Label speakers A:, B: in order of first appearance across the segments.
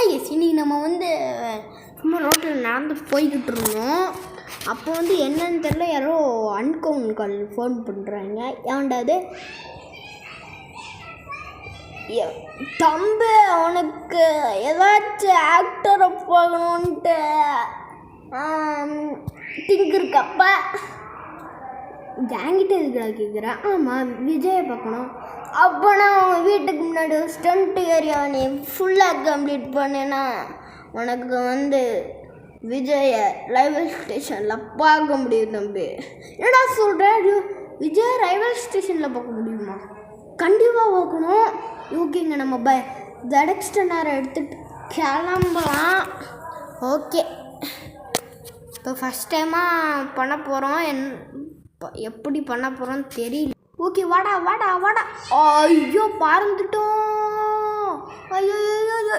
A: Guys இன்னைக்கு நம்ம வந்து சும்மா ரோட்டில் நடந்து போய்கிட்டு இருந்தோம். அப்போ வந்து என்னன்னு தெரியல, யாரோ அன்கவுண்ட் கால் ஃபோன் பண்ணுறாங்க. ஏன்டாது தம்பி அவனுக்கு ஏதாச்சும் ஆக்டரை போகணுன்ட்டு திங்க் இருக்கப்பா என்கிட்ட இருக்கிறா கேட்குறேன். ஆமாம், விஜயை பார்க்கணும். அப்போ நான் அவங்க வீட்டுக்கு முன்னாடி ஸ்டண்ட் ஏரியா நீ ஃபுல்லாக கம்ப்ளீட் பண்ணேன்னா உனக்கு வந்து விஜயை ரயில்வே ஸ்டேஷனில் பார்க்க முடியும் தம்பி. என்னடா சொல்கிறேன், விஜய் ரயில்வே ஸ்டேஷனில் பார்க்க முடியுமா? கண்டிப்பாக பார்க்கணும். ஓகேங்க, நம்ம ஜடெக்ஸ்டனரை எடுத்துகிட்டு கிளம்பலாம். ஓகே, இப்போ ஃபஸ்ட் டைமாக பண்ண போகிறோம். எப்படி பண்ண போகிறோன்னு தெரியல. ஓகே, வாடா வாடா வாடா. ஐயோ பறந்துட்டோம். ஐயோ ஐயோ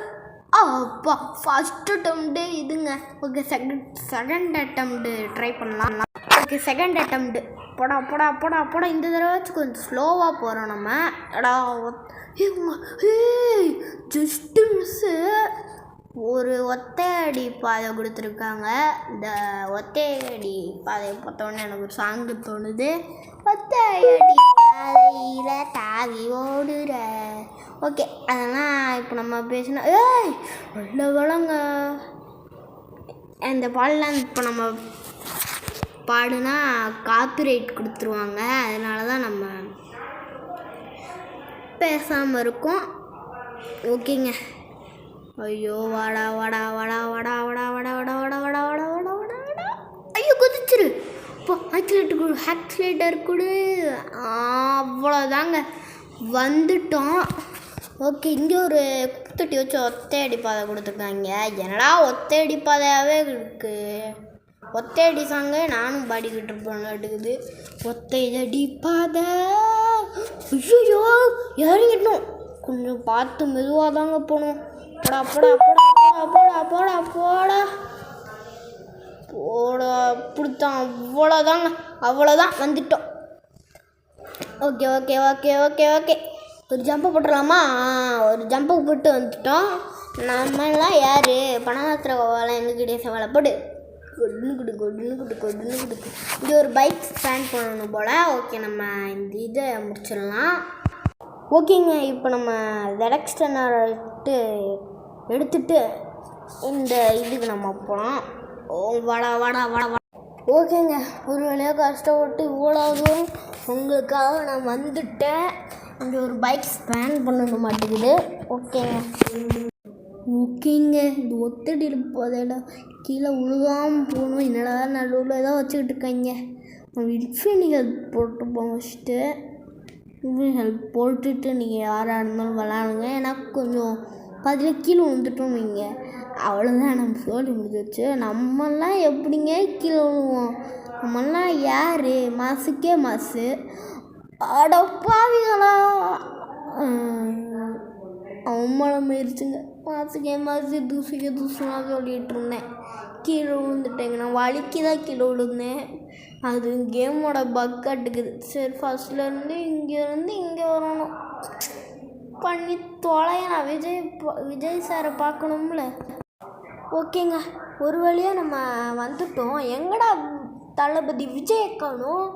A: அப்பா, ஃபஸ்ட் அட்டம்ப்டு இதுங்க. ஓகே, செகண்ட் அட்டம்ப்டு ட்ரை பண்ணலாம். ஓகே, செகண்ட் அட்டம்ப்டு போடா போடா போடா போடா. இந்த தடவை கொஞ்சம் ஸ்லோவாக போகிறோம் நம்ம. எடா ஜஸ்ட்டு மிஸ்ஸு. ஒரு ஒத்தையடி பாதை கொடுத்துருக்காங்க. இந்த ஒத்தையடி பாதையை பார்த்தோன்னே எனக்கு ஒரு சாங்கு தோணுது. ஒத்தையடி பாதையில் தாவி ஓடுற. ஓகே, அதெல்லாம் இப்போ நம்ம பேசினா நல்ல வளங்க. அந்த பாடலாம் இப்போ நம்ம பாடுனா காப்பிரைட் கொடுத்துருவாங்க. அதனால தான் நம்ம பேசாமல் இருக்கோம். ஓகேங்க. ஐயோ வாடா வாடா வாடா வாடா வாடா வாடா வாடா வாடா வாடா வாடா வாடா வாடா வாடா. ஐயோ குதிச்சிரு. இப்போ ஆக்சிலேட்டர் கொடு. அவ்வளோதாங்க, வந்துட்டோம். ஓகே, இங்கே ஒரு குப்பத்தொட்டி வச்சு ஒத்தையடி பாதை கொடுத்துருக்காங்க. என்னடா ஒத்தையடி பாதையாகவே இருக்குது. ஒத்தையடி சாங்க நானும் பாடிக்கிட்டு இருப்பேன் எடுக்குது. ஒத்தையடி பாதை. ஐயோ இறங்கிட்டோம். கொஞ்சம் பார்த்து மெதுவாக தாங்க போகணும். போடா போடா போடா போடா போடா போடா போடா. அப்படித்தான், அவ்வளோதாங்க, அவ்வளோதான், வந்துட்டோம். Okay okay okay okay okay ஒரு ஜம்பை போட்டுடலாமா? ஒரு ஜம்பை போட்டு வந்துட்டோம். நம்மளாம் யார் பணமாத்திர கோவாலாம் எங்ககிட்டே சவாலை போடு. கொட்டுன்னு குடு கொட்டுன்னு குடு கொட்டுன்னு குடுக்கு. இங்கே ஒரு பைக் ஸ்டாண்ட் பண்ணணும் போல். ஓகே, நம்ம இந்த இதை முடிச்சிடலாம். ஓகேங்க, இப்போ நம்ம ஜடெக்ஸ்டனரை எடுத்துட்டு இந்த இதுக்கு நம்ம போகலாம். வாடா வாடா வாடா வாடா. ஓகேங்க, ஒரு வேலையாக கஷ்டப்பட்டு இவ்வளோ தூரம் உங்களுக்காக நான் வந்துட்டேன். இங்கே ஒரு பைக் ஸ்பேன் பண்ண மாட்டேங்குது. ஓகேங்க ஓகேங்க இந்த ஒத்தடி போதையில கீழே உழுகாமல் போகணும். என்னடா நடுவில் தான் வச்சுக்கிட்டு இருக்காங்க. இன்ஃபினிட்டி போட்டு போங்க. ஃபஸ்ட்டு ஹெல்ப் போட்டுட்டு நீங்கள் யாராக இருந்தாலும் விளாடுங்க. எனக்கு கொஞ்சம் பதில் கீழே விழுந்துட்டோம். நீங்கள் அவ்வளோதான், நம்ம சொல்லி முடிஞ்சிச்சு. நம்மெல்லாம் எப்படிங்க கீழே விழுவோம்? நம்மெல்லாம் யார்? மாசுக்கே மாசு. அடப்பாவிங்களா, அவமானம் ஆயிடுச்சுங்க. மாசுக்கே மாசு, தூசிக்கே தூசுலாம் சொல்லிகிட்டு இருந்தேன். கீழே விழுந்துட்டேங்க. நான் வலிக்கு தான் கீழே விழுந்தேன். அது கேமோட பக்காட்டுக்குது. சரி, ஃபஸ்ட்லேருந்து இங்கே வரணும். பண்ணி தொலைய. நான் விஜய் சாரை பார்க்கணும்ல. ஓகேங்க, ஒரு வழியாக நம்ம வந்துட்டோம். எங்கடா தளபதி விஜயை காணோம்?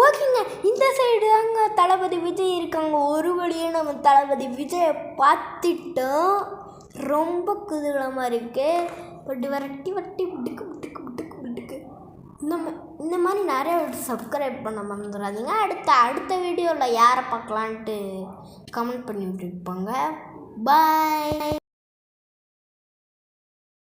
A: ஓகேங்க, இந்த சைடு தாங்க தளபதி விஜய் இருக்காங்க. ஒரு வழியாக நம்ம தளபதி விஜயை பார்த்துட்டோம். ரொம்ப குதூகலமாக இருக்குது. வட்டி விரட்டி வட்டி விட்டுக்கு விட்டுக்கு விட்டுக்கு விட்டுக்கு. இந்த மாதிரி நிறைய சப்ஸ்கிரைப் பண்ண மறந்துடாதீங்க. அடுத்த வீடியோவில் யாரை பார்க்கலான்ட்டு கமெண்ட் பண்ணி விட்டுருப்பாங்க. பாய்.